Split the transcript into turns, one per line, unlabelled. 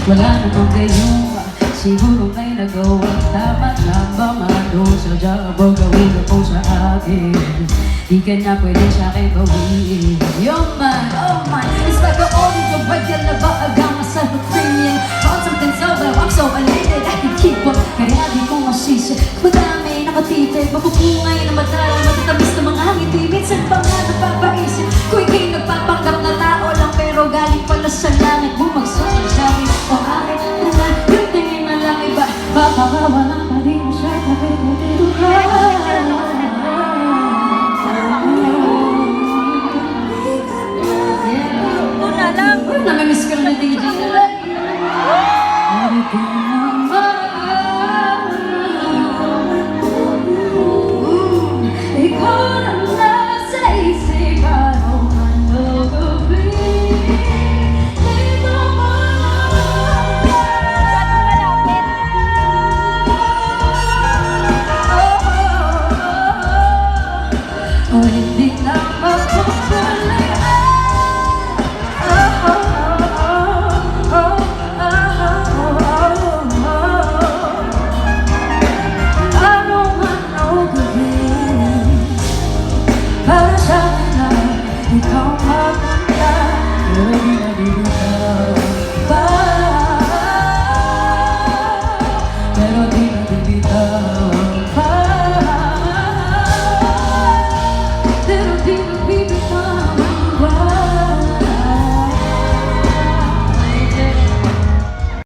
Wala namang gayong siguro may nagawa. Dapat lang ba doon sa job o gawin ko kung sa akin? Di ka na pwede sa'kin gawin. You're mine, oh mine. It's like an old regular but I got myself a premium. Found something so well, I'm so elated I can keep up, kaya di ko masisi. Madami nakatitid, mapupungay na madalang matatamis na mga ngiti. Minsan pa nga napapaisip kung ika'y nagpapanggap na tao lang, pero galing pala sa langit. Bumagsak ang sabi o akin na lang, yung tingin na lang iba. Baka mawala pa rin siya, kapit-kapit ka. Namimiss ko na DJ na lang. Ikaw na nasa isipan mo ano gabi. Ikaw mo o hindi na magpapalay. Ikaw maganda, pero di na bibitaw pa. Pero di